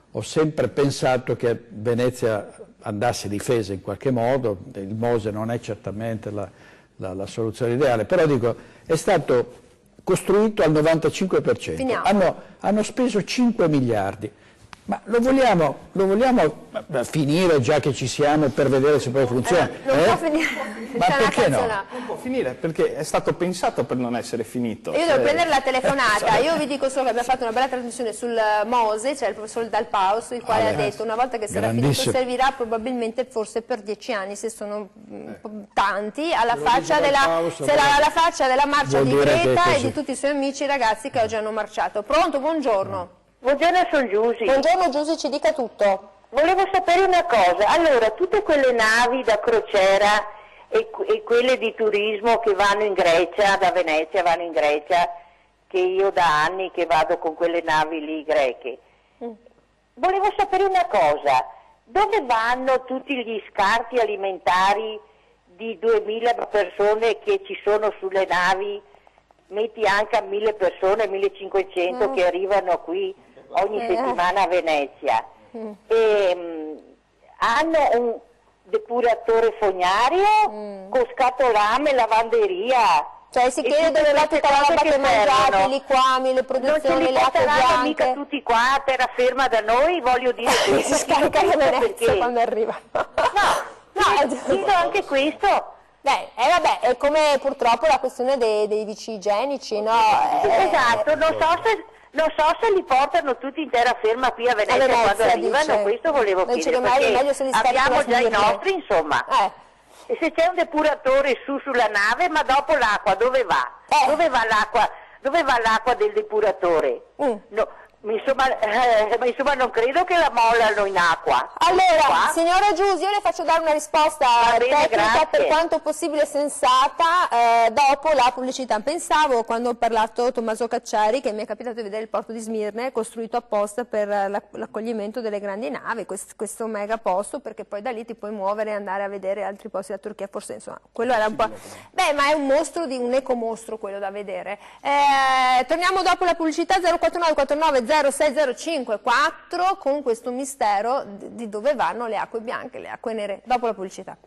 Speaker 2: ho sempre pensato che Venezia andasse difesa in qualche modo, il Mose non è certamente la soluzione ideale, però dico, è stato costruito al 95%, hanno speso 5 miliardi, ma lo vogliamo finire già che ci siamo per vedere se poi funziona?
Speaker 1: Non può finire.
Speaker 2: Ma perché no?
Speaker 4: Non può finire perché è stato pensato per non essere finito.
Speaker 1: Io devo prendere la telefonata, io vi dico solo che abbiamo fatto una bella trasmissione sul Mose, c'è il professor Dal Paus, il quale ha detto una volta che sarà finito servirà probabilmente forse per 10 anni, se sono tanti, alla faccia della marcia di Greta e di tutti i suoi amici ragazzi che oggi hanno marciato. Pronto? Buongiorno.
Speaker 6: Buongiorno, sono Giusy.
Speaker 1: Buongiorno Giusy, ci dica tutto.
Speaker 6: Volevo sapere una cosa, allora tutte quelle navi da crociera e quelle di turismo che vanno in Grecia, da Venezia vanno in Grecia, che io da anni che vado con quelle navi lì greche. Volevo sapere una cosa, dove vanno tutti gli scarti alimentari di 2000 persone che ci sono sulle navi? Metti anche a 1000 persone, 1500 che arrivano qui ogni settimana a Venezia. Hanno un depuratore fognario con scatolame, lavanderia.
Speaker 1: Cioè si chiede dove va tutta la roba che mangiate, i liquami, le produzioni, le acque bianche.
Speaker 6: Mica tutti qua a terraferma da noi, voglio dire questo.
Speaker 1: Si scarica la Venezia quando arriva.
Speaker 6: Dico anche questo.
Speaker 1: Vabbè, è come purtroppo la questione dei vici igienici, no?
Speaker 6: Esatto, non so se li portano tutti in terraferma qui a Venezia quando arrivano, dice. Questo volevo chiedere, perché abbiamo già i nostri, insomma. E se c'è un depuratore sulla nave, ma dopo l'acqua dove va? Dove va l'acqua? Dove va l'acqua del depuratore? No. Insomma non credo che la mollano in acqua.
Speaker 1: Allora, signora Giusi, io le faccio dare una risposta tecnica per quanto possibile sensata dopo la pubblicità. Pensavo, quando ho parlato Tommaso Cacciari, che mi è capitato di vedere il porto di Smirne costruito apposta per l'accoglimento delle grandi navi, questo mega posto, perché poi da lì ti puoi muovere e andare a vedere altri posti della Turchia, forse insomma, quello era un po'... ma è un mostro, un ecomostro quello da vedere. Torniamo dopo la pubblicità. 049 49 0605 con questo mistero di dove vanno le acque bianche, le acque nere, dopo la pubblicità.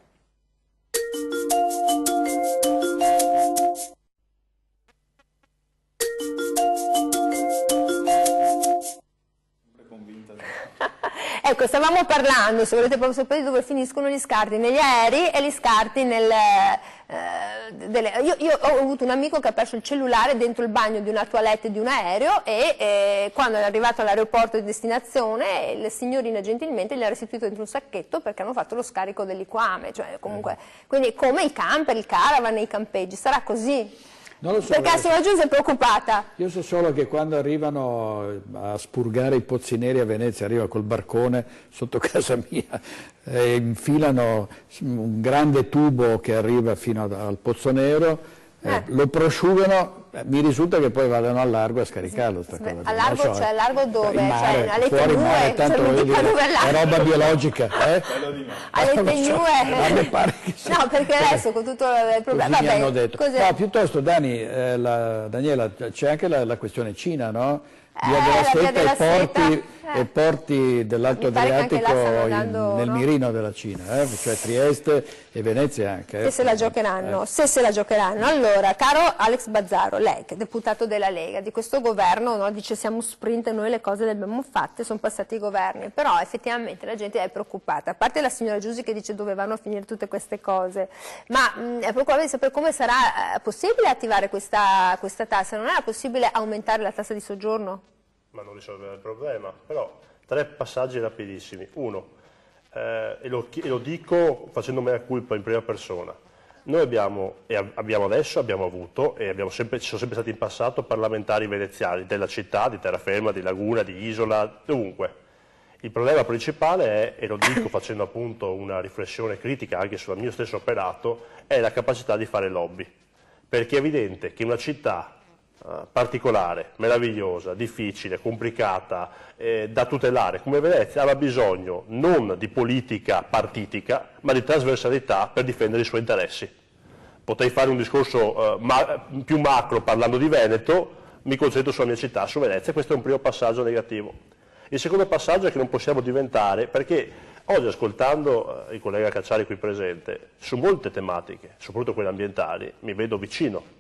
Speaker 1: Ecco, stavamo parlando, se volete proprio sapere dove finiscono gli scarti negli aerei e gli scarti io ho avuto un amico che ha perso il cellulare dentro il bagno di una toilette di un aereo e quando è arrivato all'aeroporto di destinazione la signorina gentilmente gli ha restituito dentro un sacchetto perché hanno fatto lo scarico del liquame, cioè comunque, quindi come i camper, il caravan e i campeggi, sarà così? Non lo so, perché la signora Giusi è preoccupata.
Speaker 2: Io so solo che quando arrivano a spurgare i pozzi neri a Venezia, arriva col barcone sotto casa mia e infilano un grande tubo che arriva fino al pozzo nero, lo prosciugano, mi risulta che poi vadano al largo a scaricarlo.
Speaker 1: Al largo, so, cioè al largo dove?
Speaker 2: Mare,
Speaker 1: alle Tegnue,
Speaker 2: tanto è roba biologica.
Speaker 1: Alle Tegnue. No, perché adesso con tutto il problema...
Speaker 2: Così mi hanno detto. No, piuttosto Daniela, c'è anche la questione Cina, no? Via della Seta e porti dell'Alto Adriatico nel mirino della Cina, cioè Trieste e Venezia anche.
Speaker 1: Se la giocheranno, se la giocheranno. Allora, caro Alex Bazzaro, lei che è deputato della Lega, di questo governo, no, dice siamo sprint e noi le cose le abbiamo fatte, sono passati i governi, però effettivamente la gente è preoccupata, a parte la signora Giusi che dice dove vanno a finire tutte queste cose, ma è preoccupata di sapere come sarà possibile attivare questa tassa, non era possibile aumentare la tassa di soggiorno?
Speaker 5: Ma non risolveva il problema, però 3 passaggi rapidissimi. Uno, e lo dico facendo mea culpa in prima persona, noi abbiamo avuto e ci sono sempre stati in passato parlamentari veneziani della città, di terraferma, di laguna, di isola, dovunque. Il problema principale è, e lo dico facendo appunto una riflessione critica anche sul mio stesso operato, è la capacità di fare lobby, perché è evidente che una città particolare, meravigliosa, difficile, complicata, da tutelare come Venezia aveva bisogno non di politica partitica ma di trasversalità per difendere i suoi interessi. Potrei fare un discorso più macro parlando di Veneto, mi concentro sulla mia città, su Venezia, questo è un primo passaggio negativo. Il secondo passaggio è che non possiamo diventare, perché oggi ascoltando il collega Cacciari qui presente, su molte tematiche, soprattutto quelle ambientali, mi vedo vicino.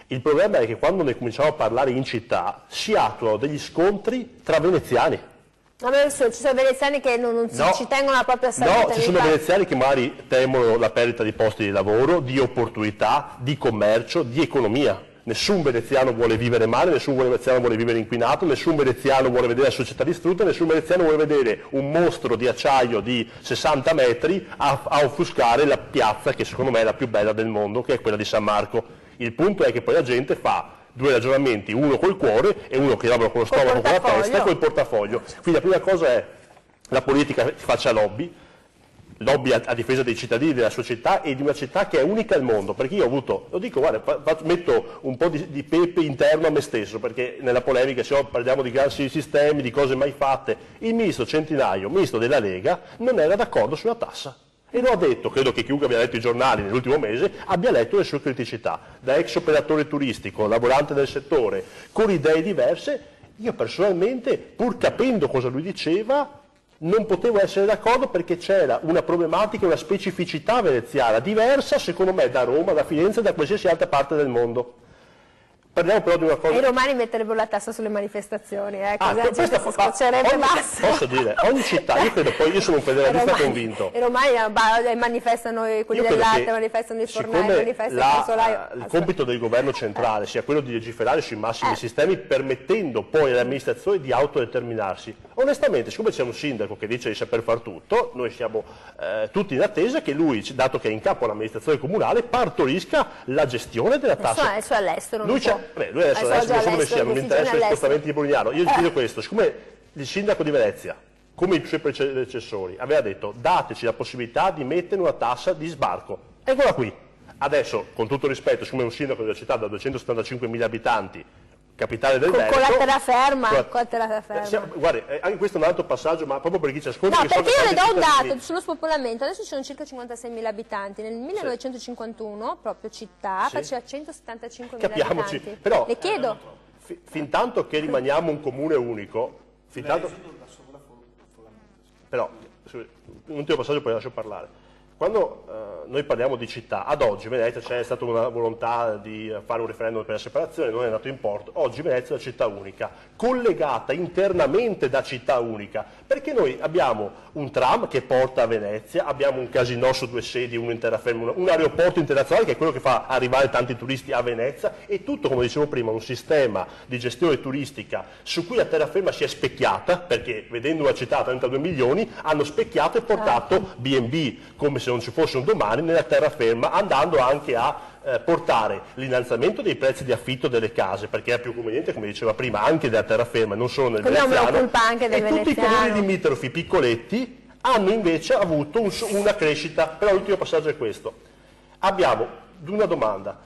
Speaker 5: Il problema è che quando ne cominciamo a parlare in città si attuano degli scontri tra veneziani.
Speaker 1: Ci sono veneziani che non ci tengono la propria salute.
Speaker 5: No, ci sono veneziani che magari temono la perdita di posti di lavoro, di opportunità, di commercio, di economia. Nessun veneziano vuole vivere male, nessun veneziano vuole vivere inquinato, nessun veneziano vuole vedere la società distrutta, nessun veneziano vuole vedere un mostro di acciaio di 60 metri a offuscare la piazza che secondo me è la più bella del mondo, che è quella di San Marco. Il punto è che poi la gente fa 2 ragionamenti, uno col cuore e uno che lavora con lo stomaco, con la testa e col portafoglio. Quindi la prima cosa è la politica che faccia lobby, lobby a difesa dei cittadini della sua città e di una città che è unica al mondo, perché io ho avuto, lo dico, guarda, metto un po' di pepe interno a me stesso, perché nella polemica se parliamo di grandi sistemi, di cose mai fatte, il ministro Centinaio, ministro della Lega, non era d'accordo sulla tassa. E lo ha detto, credo che chiunque abbia letto i giornali nell'ultimo mese abbia letto le sue criticità, da ex operatore turistico, lavorante del settore, con idee diverse. Io personalmente, pur capendo cosa lui diceva, non potevo essere d'accordo perché c'era una problematica, una specificità veneziana diversa, secondo me, da Roma, da Firenze e da qualsiasi altra parte del mondo. Parliamo però di una cosa...
Speaker 1: E i romani metterebbero la tassa sulle manifestazioni, così la gente si scoccerebbe basta.
Speaker 5: Posso dire, ogni città, io credo, poi io sono un federalista convinto.
Speaker 1: I romani manifestano, quelli dell'arte manifestano, i fornai manifestano, il consolaio.
Speaker 5: Il compito del governo centrale sia quello di legiferare sui massimi sistemi, permettendo poi alle amministrazioni di autodeterminarsi. Onestamente, siccome c'è un sindaco che dice di saper far tutto, noi siamo tutti in attesa che lui, dato che è in capo all'amministrazione comunale, partorisca la gestione della tassa.
Speaker 1: Adesso è all'estero, non può.
Speaker 5: Lui adesso non so dove sia, non mi interessa gli spostamenti di Polignano. Io gli chiedo questo, siccome il sindaco di Venezia, come i suoi predecessori, aveva detto dateci la possibilità di mettere una tassa di sbarco, eccola qui. Adesso, con tutto rispetto, siccome è un sindaco di una città da 275.000 abitanti, capitale del Veneto,
Speaker 1: con la terraferma,
Speaker 5: guardi, anche questo è un altro passaggio, ma proprio per chi ci ascolta.
Speaker 1: No, perché io le do un dato sullo spopolamento. Adesso ci sono circa 56.000 abitanti. Nel 1951, proprio città, faceva 175.000
Speaker 5: Capiamoci,
Speaker 1: abitanti.
Speaker 5: però,
Speaker 1: le chiedo.
Speaker 5: Fin tanto che rimaniamo un comune unico, fin tanto... Però, l'ultimo passaggio poi lascio parlare. Quando noi parliamo di città, ad oggi Venezia c'è stata una volontà di fare un referendum per la separazione, non è andato in porto. Oggi Venezia è una città unica, collegata internamente da città unica, perché noi abbiamo un tram che porta a Venezia, abbiamo un casinò su 2 sedi, uno in terraferma, un aeroporto internazionale che è quello che fa arrivare tanti turisti a Venezia, e tutto, come dicevo prima, un sistema di gestione turistica su cui la terraferma si è specchiata, perché vedendo una città a 32 milioni hanno specchiato e portato B&B, come se non ci fosse un domani, nella terraferma, andando anche a portare l'innalzamento dei prezzi di affitto delle case, perché è più conveniente, come diceva prima, anche della terraferma, non solo nel veneziano, e tutti i comuni limitrofi piccoletti hanno invece avuto una crescita. Però l'ultimo passaggio è questo: abbiamo una domanda,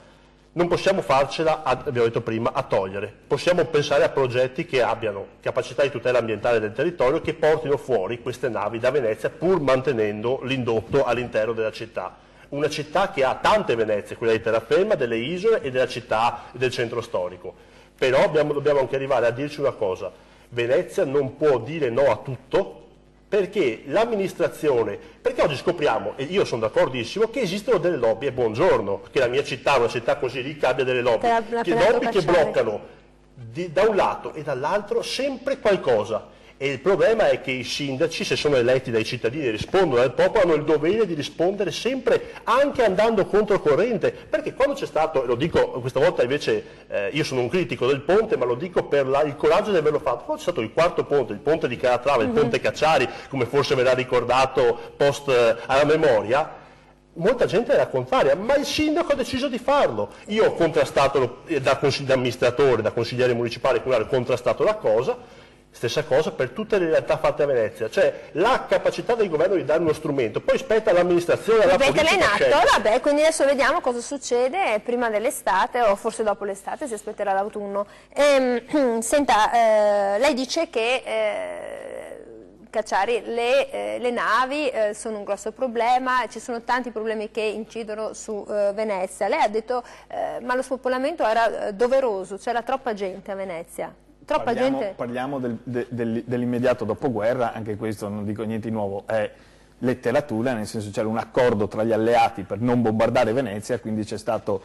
Speaker 5: non possiamo farcela, abbiamo detto prima, a togliere, possiamo pensare a progetti che abbiano capacità di tutela ambientale del territorio, che portino fuori queste navi da Venezia pur mantenendo l'indotto all'interno della città. Una città che ha tante Venezie, quella di terraferma, delle isole e della città del centro storico. Però dobbiamo anche arrivare a dirci una cosa: Venezia non può dire no a tutto, perché l'amministrazione, perché oggi scopriamo, e io sono d'accordissimo, che esistono delle lobby, e buongiorno, che la mia città, una città così ricca, abbia delle lobby, che bloccano da un lato e dall'altro sempre qualcosa. E il problema è che i sindaci, se sono eletti dai cittadini e rispondono al popolo, hanno il dovere di rispondere sempre, anche andando controcorrente, perché quando c'è stato, e lo dico questa volta invece, io sono un critico del ponte, ma lo dico per il coraggio di averlo fatto, quando c'è stato il quarto ponte, il ponte di Calatrava, il ponte Cacciari, come forse verrà ricordato post alla memoria, molta gente era contraria, ma il sindaco ha deciso di farlo. Io ho contrastato da amministratore, da consigliere municipale, comunale, ho contrastato la cosa. Stessa cosa per tutte le realtà fatte a Venezia, cioè la capacità del governo di dare uno strumento, poi spetta all'amministrazione, alla politica.
Speaker 1: In atto, vabbè, quindi adesso vediamo cosa succede prima dell'estate, o forse dopo l'estate, si aspetterà l'autunno. Senta, lei dice che Cacciari, le navi sono un grosso problema, ci sono tanti problemi che incidono su Venezia. Lei ha detto ma lo spopolamento era doveroso, c'era troppa gente a Venezia.
Speaker 4: Parliamo dell'immediato dopoguerra, anche questo non dico niente di nuovo, è letteratura, nel senso c'era un accordo tra gli alleati per non bombardare Venezia, quindi c'è stata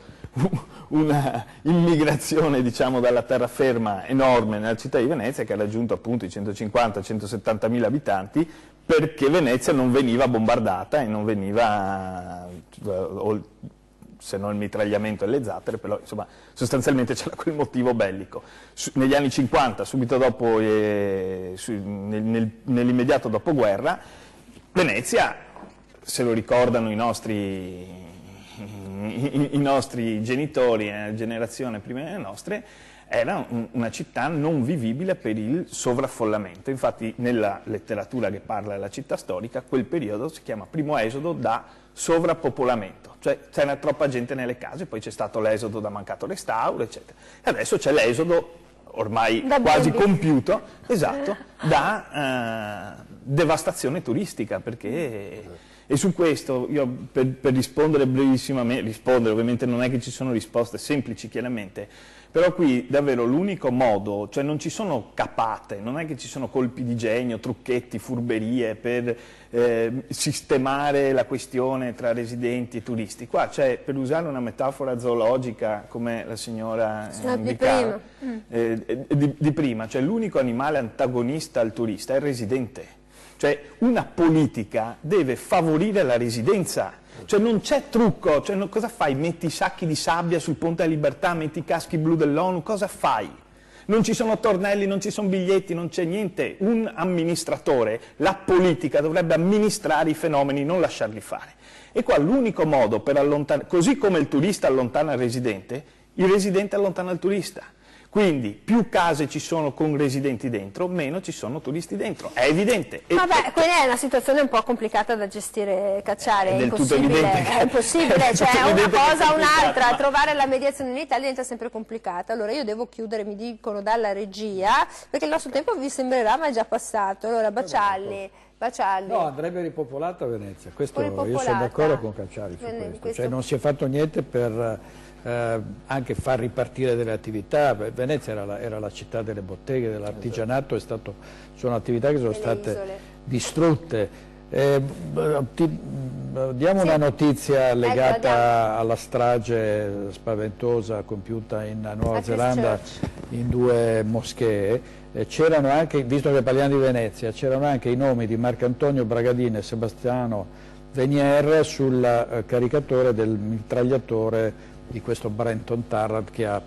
Speaker 4: una immigrazione, diciamo, dalla terraferma enorme nella città di Venezia, che ha raggiunto appunto i 150-170.000 abitanti, perché Venezia non veniva bombardata e non veniva, se non il mitragliamento e le zattere, però insomma sostanzialmente c'era quel motivo bellico. Negli anni 50, subito dopo, nell'immediato dopoguerra, Venezia, se lo ricordano i nostri genitori, generazione prima delle nostre, era una città non vivibile per il sovraffollamento. Infatti nella letteratura che parla della città storica, quel periodo si chiama primo esodo da sovrappopolamento, cioè c'era troppa gente nelle case, poi c'è stato l'esodo da mancato restauro, eccetera. E adesso c'è l'esodo ormai quasi compiuto, esatto, da devastazione turistica, perché... E su questo, io per rispondere brevissimamente, ovviamente non è che ci sono risposte semplici chiaramente, però qui davvero l'unico modo, cioè non ci sono capate, non è che ci sono colpi di genio, trucchetti, furberie per sistemare la questione tra residenti e turisti. Qua c'è, per usare una metafora zoologica come la signora indicava, di prima, cioè l'unico animale antagonista al turista è il residente. Cioè una politica deve favorire la residenza, cioè non c'è trucco, cioè, cosa fai? Metti i sacchi di sabbia sul Ponte della Libertà, metti i caschi blu dell'ONU, cosa fai? Non ci sono tornelli, non ci sono biglietti, non c'è niente. Un amministratore, la politica dovrebbe amministrare i fenomeni, non lasciarli fare. E qua l'unico modo per allontanare, così come il turista allontana il residente allontana il turista. Quindi più case ci sono con residenti dentro, meno ci sono turisti dentro, è evidente.
Speaker 1: Vabbè, quindi è una situazione un po' complicata da gestire, Cacciari, è
Speaker 4: impossibile,
Speaker 1: è impossibile, cioè una cosa o un'altra, trovare la mediazione in Italia diventa sempre complicata. Allora io devo chiudere, mi dicono dalla regia, perché il nostro tempo vi sembrerà ma è già passato. Allora Bacialli.
Speaker 2: No, andrebbe ripopolata Venezia, questo io sono d'accordo con Cacciari su questo, cioè non si è fatto niente per anche far ripartire delle attività. Venezia era la città delle botteghe, dell'artigianato, sono attività che sono state distrutte. Diamo una notizia legata alla strage spaventosa compiuta in Nuova Zelanda in 2 moschee. C'erano anche, visto che parliamo di Venezia, c'erano anche i nomi di Marcantonio Bragadin e Sebastiano Venier sul caricatore del mitragliatore di questo Brenton Tarrant che ha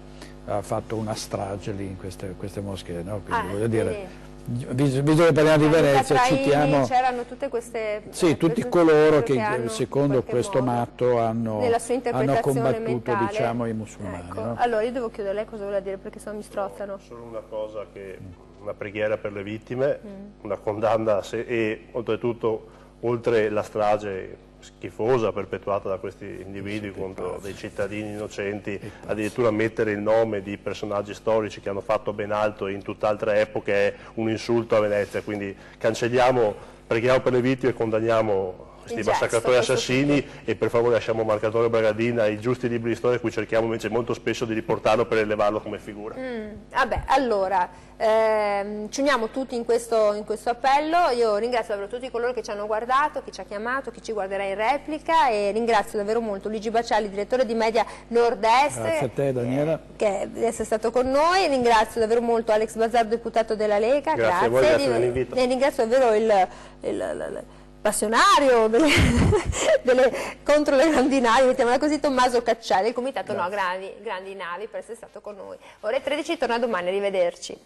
Speaker 2: fatto una strage lì in queste moschee, no? Quindi voglio dire, visto che parliamo di Venezia, citiamo
Speaker 1: c'erano tutte queste
Speaker 2: tutti coloro che secondo questo matto hanno combattuto, diciamo, i musulmani.
Speaker 1: Ecco.
Speaker 2: No?
Speaker 1: Allora io devo chiudere, lei cosa vuole dire, perché sennò mi strozzano.
Speaker 5: Solo una cosa, una preghiera per le vittime, una condanna e oltretutto, oltre la strage schifosa perpetuata da questi individui contro dei cittadini innocenti, addirittura mettere il nome di personaggi storici che hanno fatto ben altro in tutt'altre epoche è un insulto a Venezia, quindi cancelliamo, preghiamo per le vittime e condanniamo questi massacratori assassini e per favore lasciamo Marcantonio Bragadin ai giusti libri di storia a cui cerchiamo invece molto spesso di riportarlo per elevarlo come figura.
Speaker 1: Vabbè, allora ci uniamo tutti in questo appello. Io ringrazio davvero tutti coloro che ci hanno guardato, chi ci ha chiamato, chi ci guarderà in replica, e ringrazio davvero molto Luigi Bacialli, direttore di Media Nord-Est,
Speaker 2: grazie a te, Daniela,
Speaker 1: che di essere stato con noi. Ringrazio davvero molto Alex Bazzardo, deputato della Lega,
Speaker 5: grazie a voi, grazie per l'invito.
Speaker 1: E ringrazio davvero il passionario contro le grandi navi, mettiamola così, Tommaso Cacciari, il comitato No Grandi Navi, per essere stato con noi. Ore 13, torna domani, arrivederci.